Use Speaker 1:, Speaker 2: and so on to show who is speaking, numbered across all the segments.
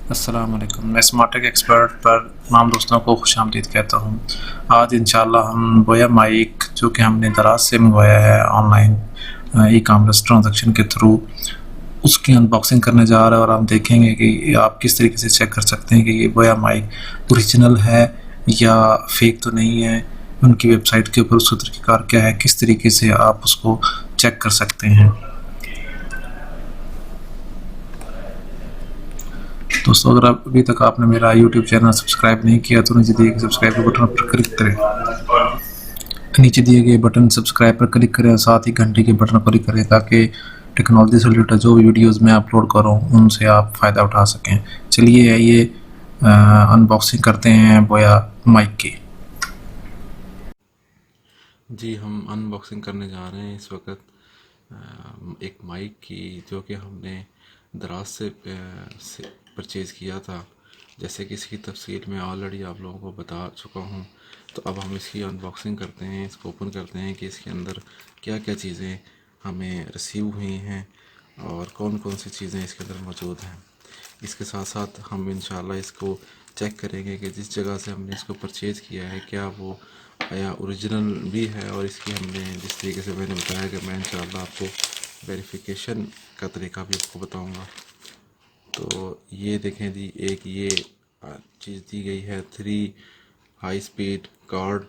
Speaker 1: अस्सलाम वालेकुम। मैं स्मार्ट टेक एक्सपर्ट पर तमाम दोस्तों को खुशामदीद कहता हूँ। आज इंशाल्लाह हम बोया माइक जो कि हमने दराज से मंगवाया है ऑनलाइन ई कॉमर्स ट्रांजैक्शन के थ्रू, उसकी अनबॉक्सिंग करने जा रहे हैं और हम देखेंगे कि आप किस तरीके से चेक कर सकते हैं कि ये बोया माइक ओरिजिनल है या फेक तो नहीं है। उनकी वेबसाइट के ऊपर उसका तरीक़ाकार क्या है, किस तरीके से आप उसको चेक कर सकते हैं। दोस्तों, अगर आप अभी तक आपने मेरा यूट्यूब चैनल सब्सक्राइब नहीं किया तो नीचे दिए गए सब्सक्राइब के बटन पर क्लिक करें। नीचे दिए गए बटन सब्सक्राइब पर क्लिक करें और साथ ही घंटी के बटन पर क्लिक करें ताकि टेक्नोलॉजी से रिलेटेड जो भी वीडियोस मैं अपलोड करूं उनसे आप फ़ायदा उठा सकें। चलिए ये अनबॉक्सिंग करते हैं बोया माइक की।
Speaker 2: जी, हम अनबॉक्सिंग करने जा रहे हैं इस वक्त एक माइक की, जो कि हमने दराज से परचेज़ किया था। जैसे कि इसकी तफसील मैं ऑलरेडी आप लोगों को बता चुका हूँ। तो अब हम इसकी अनबॉक्सिंग करते हैं, इसको ओपन करते हैं कि इसके अंदर क्या क्या चीज़ें हमें रिसीव हुई हैं और कौन कौन सी चीज़ें इसके अंदर मौजूद हैं। इसके साथ साथ हम इंशाल्लाह इसको चेक करेंगे कि जिस जगह से हमने इसको परचेज़ किया है क्या वो या ओरिजिनल भी है, और इसकी हमने जिस तरीके से मैंने बताया कि मैं इंशाल्लाह आपको वेरिफिकेशन का तरीका भी आपको बताऊंगा। तो ये देखें जी, एक ये चीज़ दी गई है, 3 हाई स्पीड कार्ड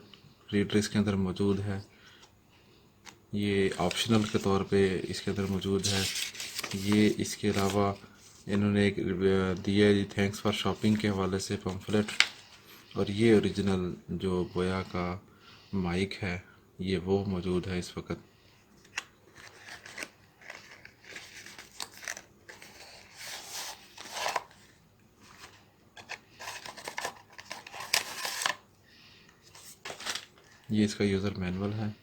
Speaker 2: रीडर इसके अंदर मौजूद है। ये ऑप्शनल के तौर पे इसके अंदर मौजूद है। ये इसके अलावा इन्होंने एक दिया जी, थैंक्स फॉर शॉपिंग के हवाले से पम्फलेट। और ये ओरिजिनल जो बोया का माइक है ये वो मौजूद है इस वक्त। ये इसका यूज़र मैनुअल है।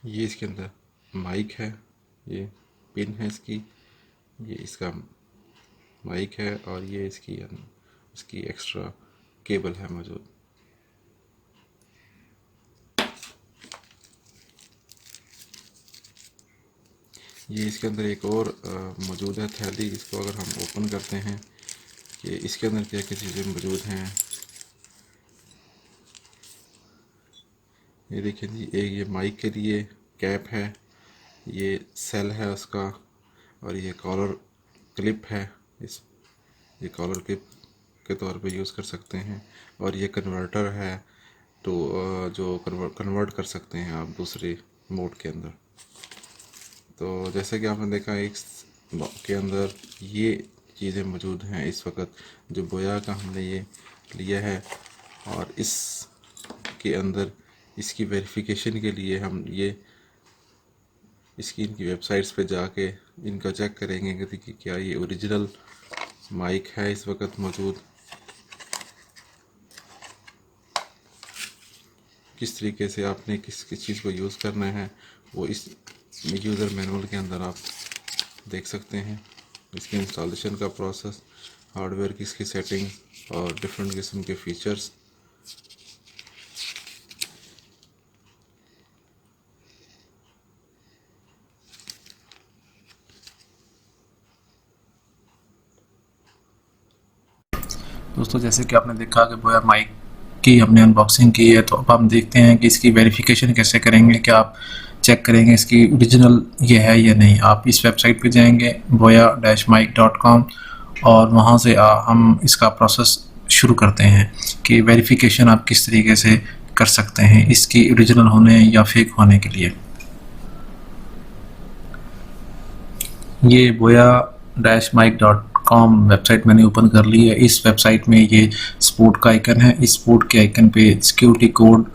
Speaker 2: ये इसके अंदर माइक है, ये पिन है इसकी, ये इसका माइक है और ये इसकी एक्स्ट्रा केबल है मौजूद। ये इसके अंदर एक और मौजूद है थैली। इसको अगर हम ओपन करते हैं कि इसके अंदर क्या क्या चीज़ें मौजूद हैं, ये देखिए जी, एक ये माइक के लिए कैप है, ये सेल है उसका, और ये कॉलर क्लिप है। ये कॉलर क्लिप के तौर पे यूज़ कर सकते हैं। और ये कन्वर्टर है, तो जो कन्वर्ट कर सकते हैं आप दूसरे मोड के अंदर। तो जैसे कि आपने देखा एक के अंदर ये चीज़ें मौजूद हैं इस वक्त, जो बोया का हमने ये लिया है। और इस के अंदर इसकी वेरिफिकेशन के लिए हम ये इनकी वेबसाइट्स पे जाके इनका चेक करेंगे कि क्या ये ओरिजिनल माइक है इस वक्त मौजूद। किस तरीके से आपने किस किस चीज़ को यूज़ करना है वो इस यूज़र मैनुअल के अंदर आप देख सकते हैं। इसकी इंस्टॉलेशन का प्रोसेस, हार्डवेयर की इसकी सेटिंग और डिफरेंट किस्म के फीचर्स।
Speaker 1: दोस्तों, जैसे कि आपने देखा कि बोया माइक की हमने अनबॉक्सिंग की है, तो अब हम देखते हैं कि इसकी वेरिफिकेशन कैसे करेंगे। क्या आप चेक करेंगे इसकी ओरिजिनल ये है या नहीं। आप इस वेबसाइट पे जाएंगे boya-mic.com और वहाँ से हम इसका प्रोसेस शुरू करते हैं कि वेरिफिकेशन आप किस तरीके से कर सकते हैं इसकी ओरिजिनल होने या फेक होने के लिए। ये boya-mic.com वेबसाइट मैंने ओपन कर ली है। इस वेबसाइट में ये स्पोर्ट का आइकन है। इस स्पोर्ट के आइकन पे सिक्योरिटी कोड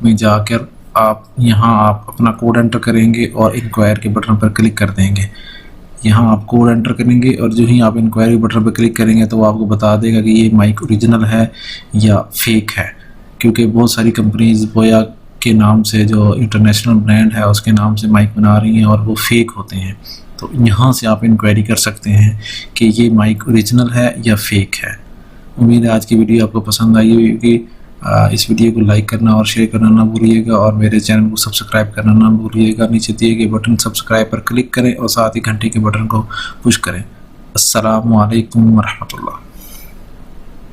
Speaker 1: में जाकर आप अपना कोड एंटर करेंगे और इंक्वायर के बटन पर क्लिक कर देंगे। यहाँ आप कोड एंटर करेंगे और जो ही आप इंक्वायरी बटन पर क्लिक करेंगे तो वो आपको बता देगा कि ये माइक ओरिजिनल है या फेक है, क्योंकि बहुत सारी कंपनीज बोया के नाम से, जो इंटरनेशनल ब्रांड है उसके नाम से माइक बना रही हैं और वो फेक होते हैं। तो यहाँ से आप इंक्वायरी कर सकते हैं कि ये माइक ओरिजिनल है या फेक है। उम्मीद है आज की वीडियो आपको पसंद आई होगी। इस वीडियो को लाइक करना और शेयर करना ना भूलिएगा और मेरे चैनल को सब्सक्राइब करना ना भूलिएगा। नीचे दिए गए बटन सब्सक्राइब पर क्लिक करें और साथ ही घंटे के बटन को पुश करें। अस्सलामु अलैकुम वरहमतुल्लाह।